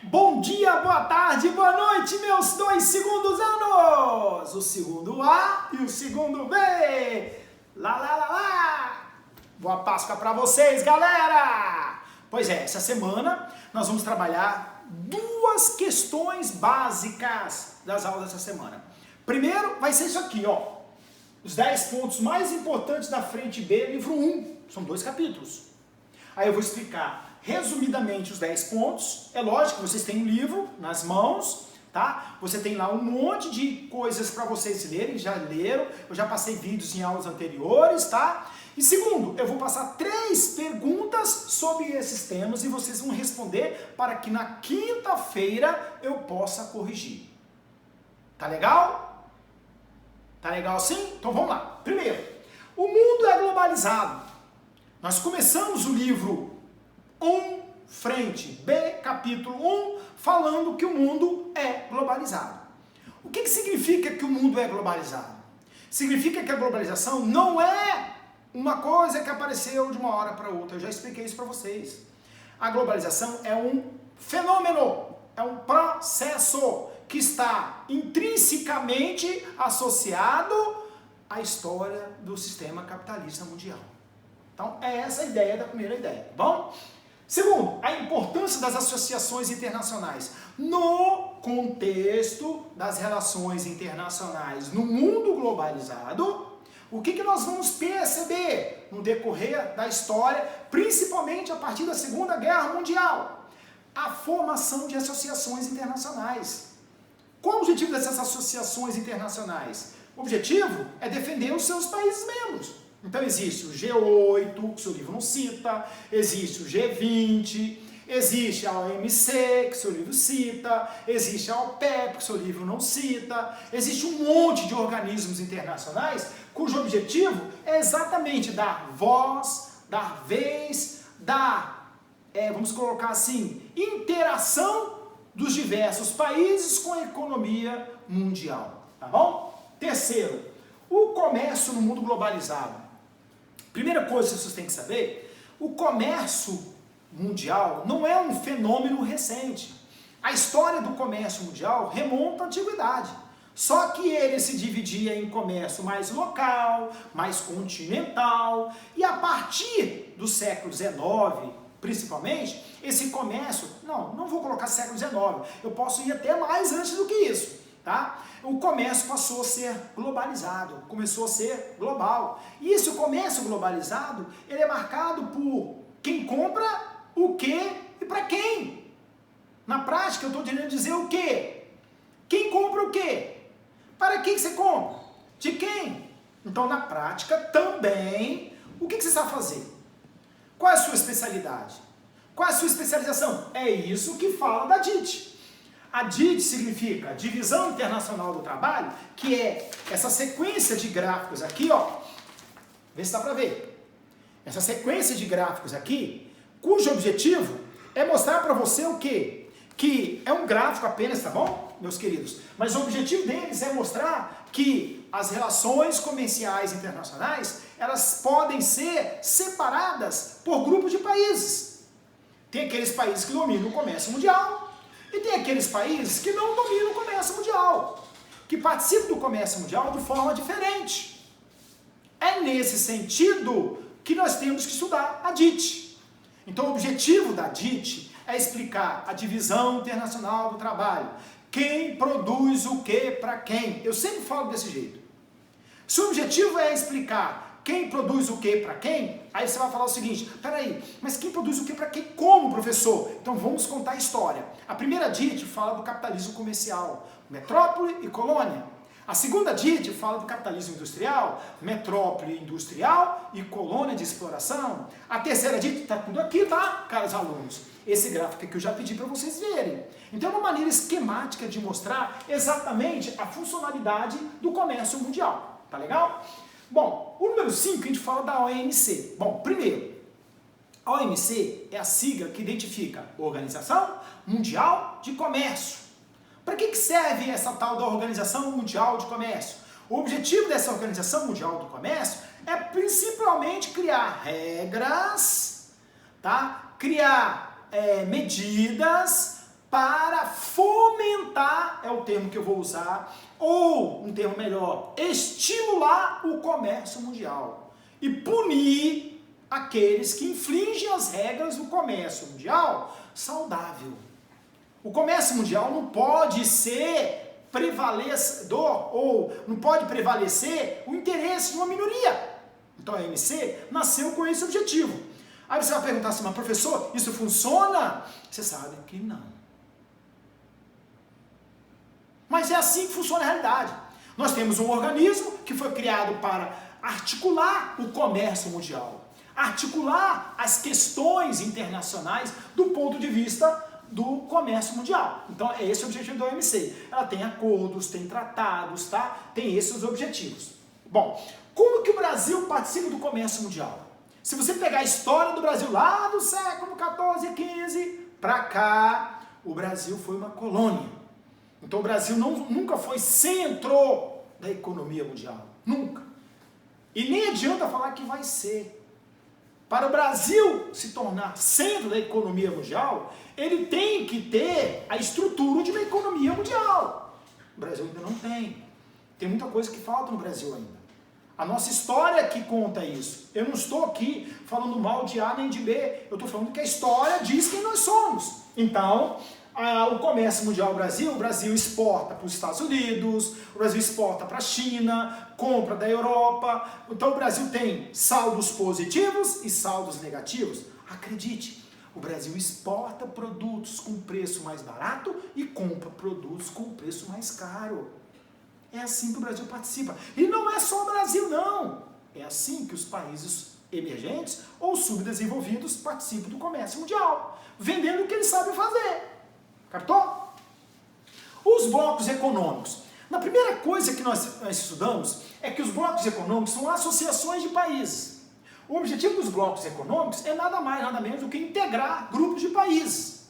Bom dia, boa tarde, boa noite, meus 2 segundos anos! O segundo A e o segundo B! Lá, lá, lá, lá! Boa Páscoa para vocês, galera! Pois é, essa semana nós vamos trabalhar duas questões básicas das aulas dessa semana. Primeiro vai ser isso aqui, ó. Os 10 pontos mais importantes da frente B, livro 1. São 2 capítulos. Aí eu vou explicar resumidamente os 10 pontos. É lógico que vocês têm um livro nas mãos, tá? Você tem lá um monte de coisas para vocês lerem, já leram. Eu já passei vídeos em aulas anteriores, tá? E segundo, eu vou passar 3 perguntas sobre esses temas e vocês vão responder para que na quinta-feira eu possa corrigir. Tá legal? Tá legal sim? Então vamos lá. Primeiro, o mundo é globalizado. Nós começamos o livro 1, frente B, capítulo 1, falando que o mundo é globalizado. O que significa que o mundo é globalizado? Significa que a globalização não é uma coisa que apareceu de uma hora para outra. Eu já expliquei isso para vocês. A globalização é um fenômeno, é um processo que está intrinsecamente associado à história do sistema capitalista mundial. Então, é essa a ideia da primeira ideia, tá bom? Segundo, a importância das associações internacionais. No contexto das relações internacionais no mundo globalizado, o que nós vamos perceber no decorrer da história, principalmente a partir da Segunda Guerra Mundial? A formação de associações internacionais. Qual o objetivo dessas associações internacionais? O objetivo é defender os seus países membros. Então existe o G8, que o seu livro não cita, existe o G20, existe a OMC, que o seu livro cita, existe a OPEP, que o seu livro não cita, existe um monte de organismos internacionais cujo objetivo é exatamente dar voz, dar vez, dar, vamos colocar assim, interação dos diversos países com a economia mundial, tá bom? Terceiro, o comércio no mundo globalizado. Primeira coisa que vocês têm que saber, o comércio mundial não é um fenômeno recente. A história do comércio mundial remonta à antiguidade. Só que ele se dividia em comércio mais local, mais continental, e a partir do século XIX, principalmente, esse comércio, não vou colocar século XIX, eu posso ir até mais antes do que isso, tá? O comércio passou a ser globalizado, começou a ser global. E esse comércio globalizado, ele é marcado por quem compra o quê e para quem. Na prática, eu estou querendo dizer o quê? Quem compra o quê? Para quem você compra? De quem? Então, na prática, também, o que você sabe fazer? Qual é a sua especialidade? Qual é a sua especialização? É isso que fala da DIT. A DIT significa Divisão Internacional do Trabalho, que é essa sequência de gráficos aqui, ó. Vê se dá para ver. Essa sequência de gráficos aqui, cujo objetivo é mostrar para você o quê? Que é um gráfico apenas, tá bom, meus queridos? Mas o objetivo deles é mostrar que as relações comerciais internacionais, elas podem ser separadas por grupos de países. Tem aqueles países que dominam o comércio mundial, e tem aqueles países que não dominam o comércio mundial, que participam do comércio mundial de forma diferente. É nesse sentido que nós temos que estudar a DIT. Então o objetivo da DIT é explicar a divisão internacional do trabalho. Quem produz o que para quem? Eu sempre falo desse jeito. Se o objetivo é explicar quem produz o que para quem, aí você vai falar o seguinte, peraí, mas quem produz o que para quem? Como, professor? Então vamos contar a história. A primeira DIT fala do capitalismo comercial, metrópole e colônia. A segunda DIT fala do capitalismo industrial, metrópole industrial e colônia de exploração. A terceira DIT, está tudo aqui, tá, caros alunos? Esse gráfico que eu já pedi para vocês verem. Então é uma maneira esquemática de mostrar exatamente a funcionalidade do comércio mundial. Tá legal? Bom, o número 5 a gente fala da OMC. Bom, primeiro, a OMC é a sigla que identifica Organização Mundial de Comércio. Para que serve essa tal da Organização Mundial de Comércio? O objetivo dessa Organização Mundial do Comércio é principalmente criar regras, tá? Criar medidas para fomentar, é o termo que eu vou usar, ou um termo melhor, estimular o comércio mundial e punir aqueles que infringem as regras do comércio mundial saudável. O comércio mundial não pode ser prevalecedor ou não pode prevalecer o interesse de uma minoria. Então a OMC nasceu com esse objetivo. Aí você vai perguntar assim, mas professor, isso funciona? Você sabe que não. Mas é assim que funciona a realidade. Nós temos um organismo que foi criado para articular o comércio mundial, articular as questões internacionais do ponto de vista do comércio mundial. Então é esse o objetivo da OMC. Ela tem acordos, tem tratados, tá? Tem esses objetivos. Bom, como que o Brasil participa do comércio mundial? Se você pegar a história do Brasil lá do século XIV e XV para cá, o Brasil foi uma colônia. Então o Brasil nunca foi centro da economia mundial. Nunca. E nem adianta falar que vai ser. Para o Brasil se tornar centro da economia mundial, ele tem que ter a estrutura de uma economia mundial. O Brasil ainda não tem. Tem muita coisa que falta no Brasil ainda. A nossa história que conta isso. Eu não estou aqui falando mal de A nem de B. Eu estou falando que a história diz quem nós somos. Então, o comércio mundial do Brasil, o Brasil exporta para os Estados Unidos, o Brasil exporta para a China, compra da Europa. Então o Brasil tem saldos positivos e saldos negativos. Acredite, o Brasil exporta produtos com preço mais barato e compra produtos com preço mais caro. É assim que o Brasil participa. E não é só o Brasil, não. É assim que os países emergentes ou subdesenvolvidos participam do comércio mundial, vendendo o que eles sabem fazer. Captou? Os blocos econômicos. Na primeira coisa que nós estudamos é que os blocos econômicos são associações de países. O objetivo dos blocos econômicos é nada mais, nada menos do que integrar grupos de países.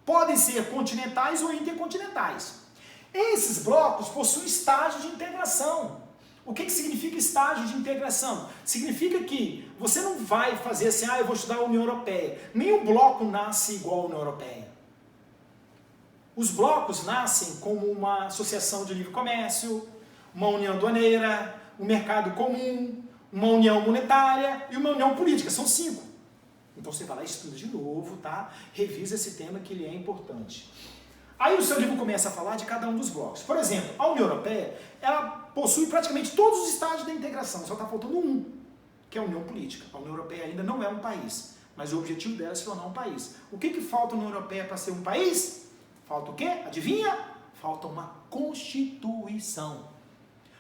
Podem ser continentais ou intercontinentais. Esses blocos possuem estágios de integração. O que significa estágio de integração? Significa que você não vai fazer assim, eu vou estudar a União Europeia. Nenhum bloco nasce igual à União Europeia. Os blocos nascem como uma associação de livre comércio, uma união aduaneira, um mercado comum, uma união monetária e uma união política. São 5. Então você vai lá e estuda de novo, tá? Revisa esse tema que ele é importante. Aí o seu livro começa a falar de cada um dos blocos. Por exemplo, a União Europeia, ela possui praticamente todos os estágios da integração, só está faltando um, que é a União Política. A União Europeia ainda não é um país, mas o objetivo dela é se tornar um país. O que falta na União Europeia para ser um país? Falta o quê? Adivinha? Falta uma Constituição.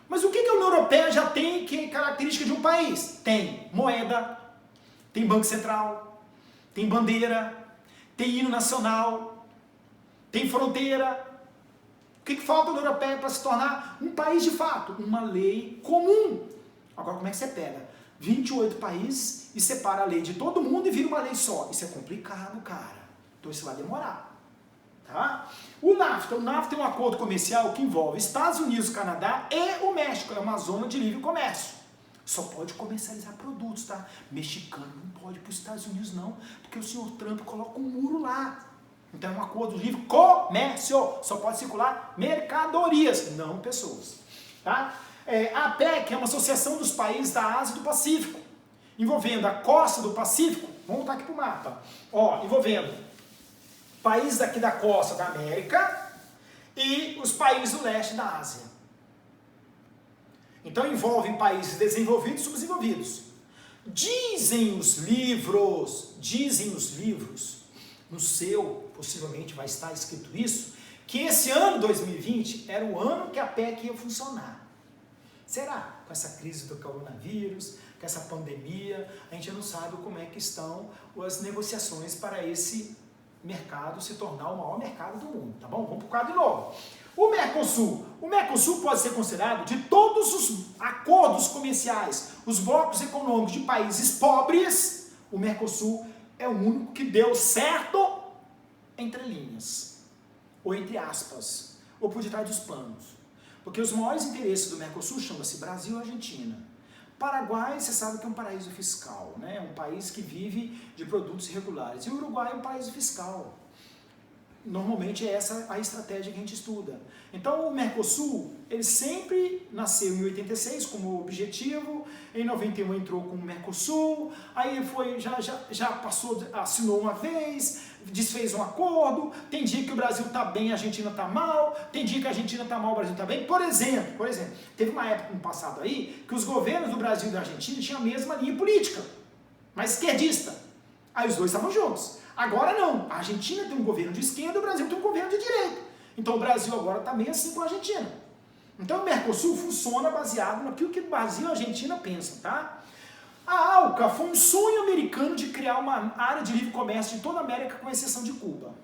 Mas o que a União Europeia já tem que é característica de um país? Tem moeda, tem Banco Central, tem bandeira, tem hino nacional, tem fronteira. O que falta na União Europeia para se tornar um país de fato? Uma lei comum. Agora, como é que você pega 28 países e separa a lei de todo mundo e vira uma lei só? Isso é complicado, cara. Então isso vai demorar. Tá? O NAFTA é um acordo comercial que envolve Estados Unidos, Canadá e o México. É uma zona de livre comércio. Só pode comercializar produtos, tá? Mexicano não pode ir para os Estados Unidos, não, porque o senhor Trump coloca um muro lá. Então é um acordo de livre comércio. Só pode circular mercadorias, não pessoas. Tá? A APEC é uma associação dos países da Ásia e do Pacífico, envolvendo a costa do Pacífico. Vamos voltar aqui para o mapa. Envolvendo países daqui da costa da América e os países do leste da Ásia. Então envolvem países desenvolvidos e subdesenvolvidos. Dizem os livros, no seu, possivelmente vai estar escrito isso, que esse ano 2020 era o ano que a PEC ia funcionar. Será? Com essa crise do coronavírus, com essa pandemia, a gente não sabe como é que estão as negociações para esse mercado se tornar o maior mercado do mundo, tá bom? Vamos para o quadro de novo. O Mercosul pode ser considerado, de todos os acordos comerciais, os blocos econômicos de países pobres, o Mercosul é o único que deu certo entre linhas, ou entre aspas, ou por detrás dos panos. Porque os maiores interesses do Mercosul chamam-se Brasil e Argentina. Paraguai, você sabe que é um paraíso fiscal, né? É um país que vive de produtos irregulares. E o Uruguai é um paraíso fiscal. normalmente é essa a estratégia que a gente estuda. Então o Mercosul, ele sempre nasceu em 86 como objetivo, em 91 entrou com o Mercosul, aí foi, já passou, assinou uma vez, desfez um acordo, tem dia que o Brasil está bem, a Argentina está mal, tem dia que a Argentina está mal, o Brasil está bem. Por exemplo, teve uma época no passado aí que os governos do Brasil e da Argentina tinham a mesma linha política, mas esquerdista. Aí os dois estavam juntos. Agora não, a Argentina tem um governo de esquerda e o Brasil tem um governo de direita. Então o Brasil agora está meio assim com a Argentina. Então o Mercosul funciona baseado naquilo que o Brasil e a Argentina pensam, tá? A ALCA foi um sonho americano de criar uma área de livre comércio de toda a América, com exceção de Cuba.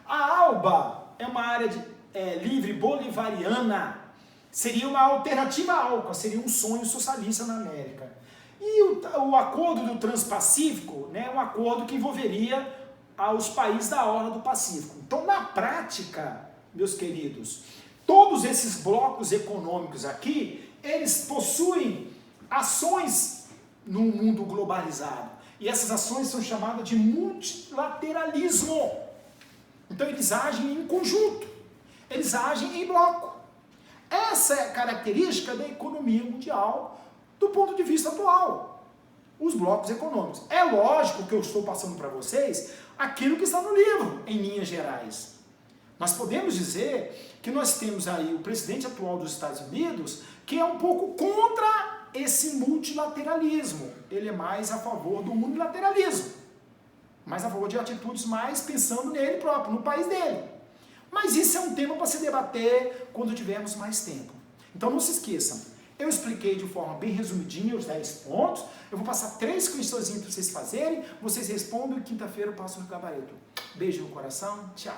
A ALBA é uma área livre bolivariana, seria uma alternativa à ALCA, seria um sonho socialista na América. E o acordo do Transpacífico, né, é um acordo que envolveria aos países da Orla do Pacífico. Então, na prática, meus queridos, todos esses blocos econômicos aqui, eles possuem ações no mundo globalizado. E essas ações são chamadas de multilateralismo. Então, eles agem em conjunto, eles agem em bloco. Essa é a característica da economia mundial do ponto de vista atual. Os blocos econômicos. É lógico que eu estou passando para vocês aquilo que está no livro, em linhas gerais. Nós podemos dizer que nós temos aí o presidente atual dos Estados Unidos, que é um pouco contra esse multilateralismo. Ele é mais a favor do unilateralismo, mais a favor de atitudes mais pensando nele próprio, no país dele. Mas isso é um tema para se debater quando tivermos mais tempo. Então não se esqueçam, eu expliquei de forma bem resumidinha os 10 pontos, eu vou passar 3 questõezinhas para vocês fazerem, vocês respondem e quinta-feira eu passo no gabarito. Beijo no coração, tchau!